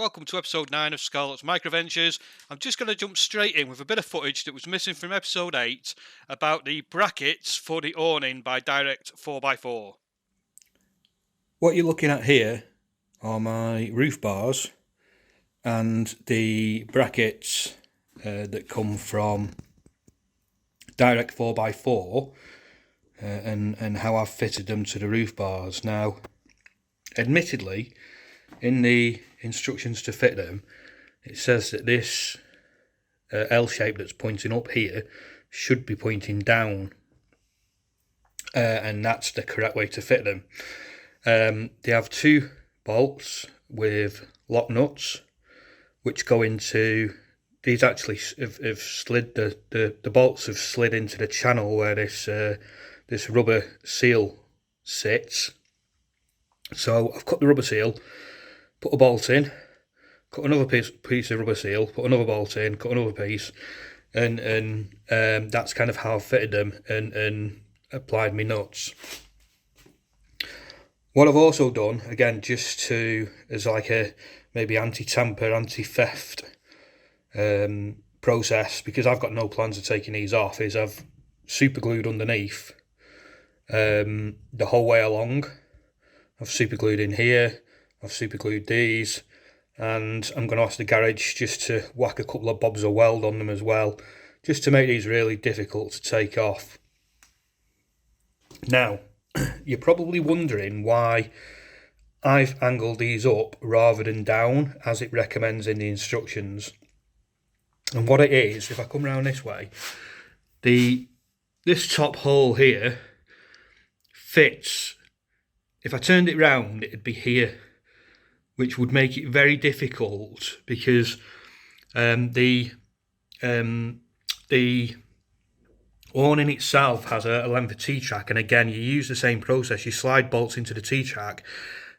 welcome to episode 9 of Scarlett's Microventures. I'm just going to jump straight in with a bit of footage that was missing from episode 8 about the brackets for the awning by Direct 4x4. What you're looking at here are my roof bars and the brackets that come from Direct 4x4 and how I've fitted them to the roof bars. Now, admittedly, in the instructions to fit them, it says that this L shape that's pointing up here should be pointing down, and that's the correct way to fit them. They have 2 bolts with lock nuts, which go into these. Actually have slid, the bolts have slid into the channel where this rubber seal sits. So I've cut the rubber seal, put a bolt in, cut another piece of rubber seal, put another bolt in, cut another piece, and that's kind of how I've fitted them and applied my nuts. What I've also done, again, just to as like a maybe anti-tamper, anti-theft process, because I've got no plans of taking these off, is I've super glued underneath the whole way along. I've super glued in here, I've super glued these, and I'm going to ask the garage just to whack a couple of bobs of weld on them as well, just to make these really difficult to take off. Now, you're probably wondering why I've angled these up rather than down as it recommends in the instructions. And what it is, if I come around this way, this top hole here fits. If I turned it round, it'd be here, which would make it very difficult because the awning itself has a length of T-track, and again, you use the same process. You slide bolts into the T-track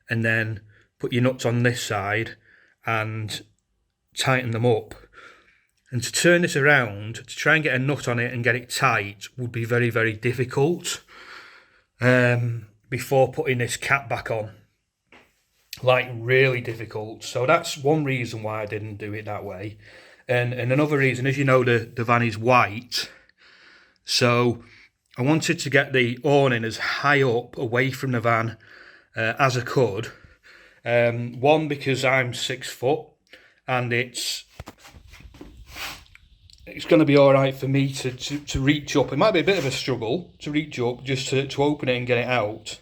and then put your nuts on this side and tighten them up. And to turn this around, to try and get a nut on it and get it tight would be very, very difficult before putting this cap back on. Like, really difficult. So that's one reason why I didn't do it that way. And another reason, as you know, the van is white. So I wanted to get the awning as high up away from the van as I could. One, because I'm 6 foot and it's going to be all right for me to reach up. It might be a bit of a struggle to reach up just to open it and get it out.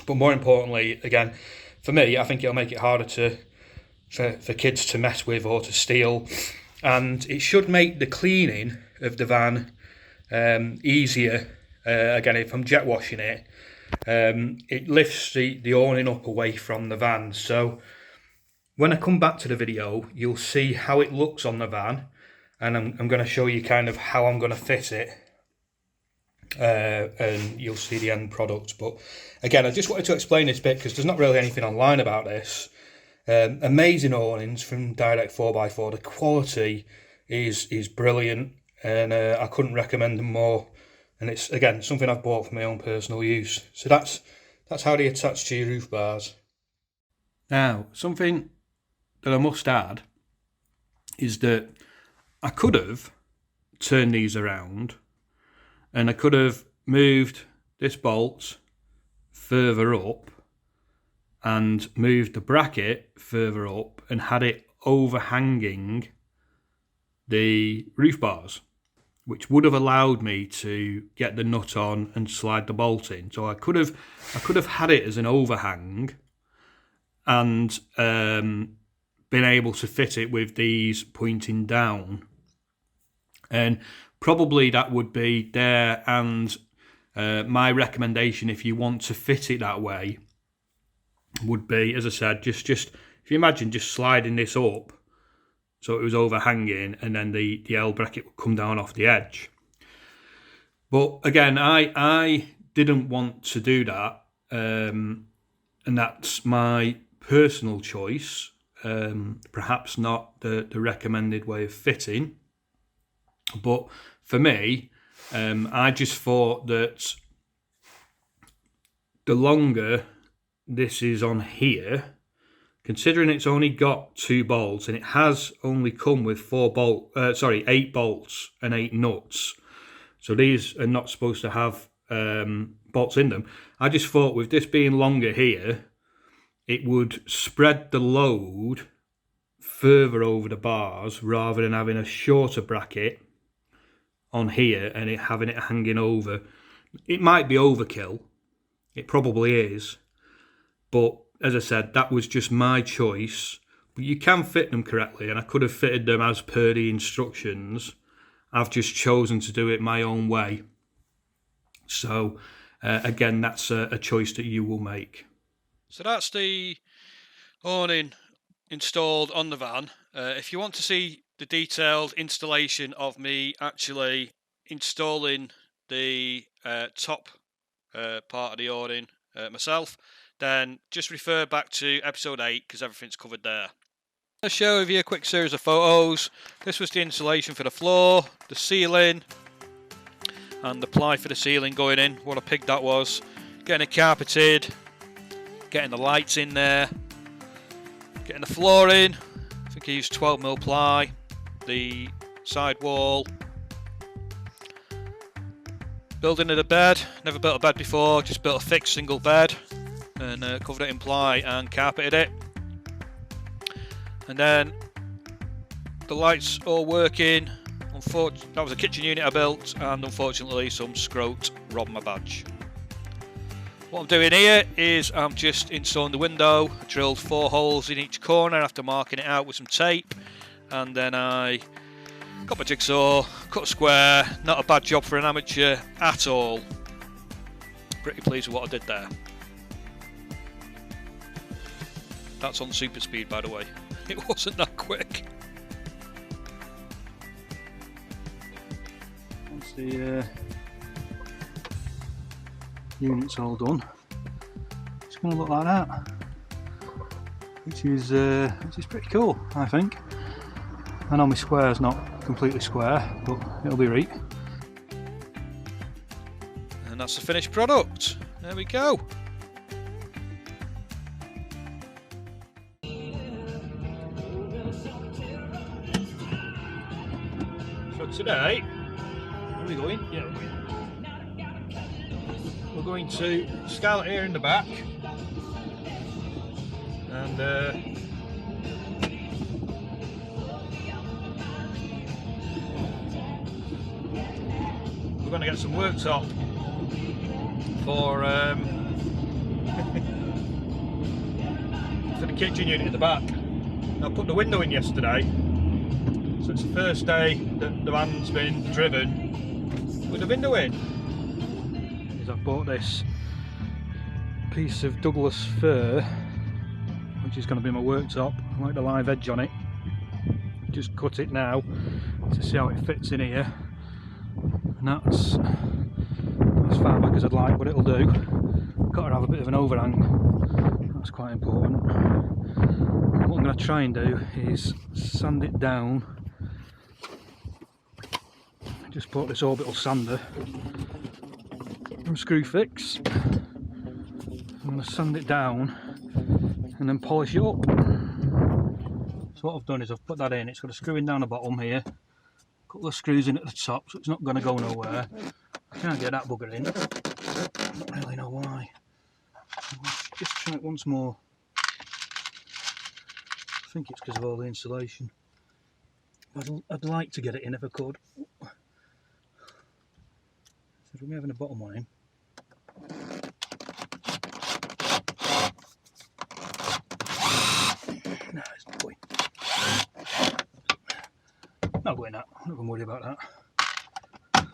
But more importantly, again, for me, I think it'll make it harder for kids to mess with or to steal. And it should make the cleaning of the van easier. Again, if I'm jet washing it, it lifts the awning up away from the van. So when I come back to the video, you'll see how it looks on the van, and I'm going to show you kind of how I'm going to fit it, and you'll see the end product. But again, I just wanted to explain this bit because there's not really anything online about this. Amazing awnings from Direct 4x4. The quality is brilliant, and I couldn't recommend them more. And it's, again, something I've bought for my own personal use. So that's how they attach to your roof bars. Now, something that I must add is that I could have turned these around and I could have moved this bolt further up and moved the bracket further up and had it overhanging the roof bars, which would have allowed me to get the nut on and slide the bolt in. So I could have had it as an overhang and been able to fit it with these pointing down. And probably that would be there, and my recommendation, if you want to fit it that way, would be, as I said, just if you imagine just sliding this up so it was overhanging, and then the L bracket would come down off the edge. But again, I didn't want to do that, and that's my personal choice. Perhaps not the recommended way of fitting, but for me, I just thought that the longer this is on here, considering it's only got 2 bolts and it has only come with 8 bolts and 8 nuts. So these are not supposed to have bolts in them. I just thought with this being longer here, it would spread the load further over the bars rather than having a shorter bracket on here and having it hanging over. It might be overkill. It probably is. But as I said, that was just my choice. But you can fit them correctly, and I could have fitted them as per the instructions. I've just chosen to do it my own way. So, again, that's a choice that you will make. So that's the awning installed on the van. If you want to see the detailed installation of me actually installing the top part of the awning myself, then just refer back to episode 8 because everything's covered there. I'll show you a quick series of photos. This was the insulation for the floor, the ceiling, and the ply for the ceiling going in. What a pig that was. Getting it carpeted, getting the lights in there, getting the floor in. I think I used 12mm ply, the side wall. Building of the bed, never built a bed before, just built a fixed single bed and covered it in ply and carpeted it. And then the lights all working. That was a kitchen unit I built, and unfortunately some scrote robbed my badge. What I'm doing here is I'm just installing the window. I drilled 4 holes in each corner after marking it out with some tape, and then I got my jigsaw, cut a square. Not a bad job for an amateur at all. Pretty pleased with what I did there. That's on super speed, by the way. It wasn't that quick. Once the unit's all done, it's going to look like that, which is pretty cool, I think. I know my square's not completely square, but it'll be right. And that's the finished product. There we go. So today, where are we going? Yeah, we're going to Scarlet here in the back, and we're going to get some worktop for for the kitchen unit at the back. I put the window in yesterday, so it's the first day that the van's been driven with the window in. I've bought this piece of Douglas fir, which is going to be my worktop. I like the live edge on it. Just cut it now to see how it fits in here, and that's as far back as I'd like, but it'll do. Got to have a bit of an overhang, that's quite important. And what I'm going to try and do is sand it down. Just bought this orbital sander from Screwfix. I'm going to sand it down and then polish it up. So what I've done is I've put that in. It's got a screw in down the bottom here, a couple of screws in at the top, so it's not going to go nowhere. I can't get that bugger in. I don't really know why. Let's just try it once more. I think it's because of all the insulation. I'd like to get it in if I could. So we're having a bottom one in. No, it's not going. Not going that. I'm not going to worry about that.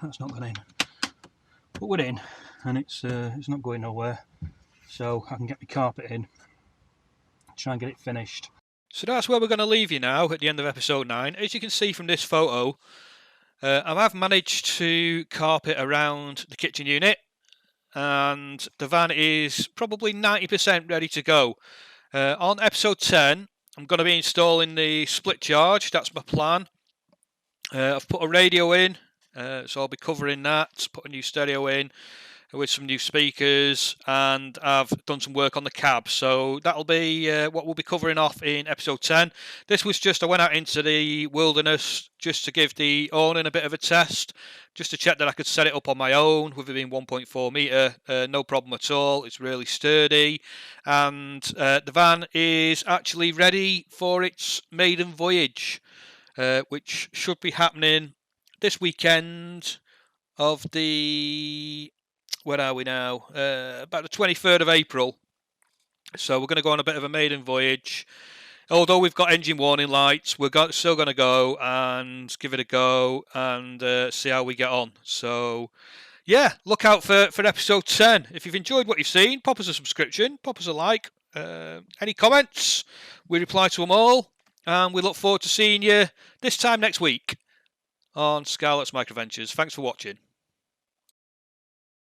That's not going in. But we're in, and it's not going nowhere. So I can get my carpet in, try and get it finished. So that's where we're going to leave you now at the end of episode 9. As you can see from this photo, I have managed to carpet around the kitchen unit, and the van is probably 90% ready to go. On episode 10, I'm going to be installing the split charge. That's my plan. I've put a radio in, so I'll be covering that, put a new stereo in, with some new speakers, and I've done some work on the cab. So that'll be what we'll be covering off in episode 10. This was just, I went out into the wilderness just to give the awning a bit of a test, just to check that I could set it up on my own with it being 1.4 metre. No problem at all. It's really sturdy, and the van is actually ready for its maiden voyage, which should be happening this weekend of the, where are we now? About the 23rd of April. So we're going to go on a bit of a maiden voyage. Although we've got engine warning lights, we're still going to go and give it a go and see how we get on. So, yeah, look out for episode 10. If you've enjoyed what you've seen, pop us a subscription, pop us a like. Any comments, we reply to them all. And we look forward to seeing you this time next week on Scarlett's Micro Ventures. Thanks for watching.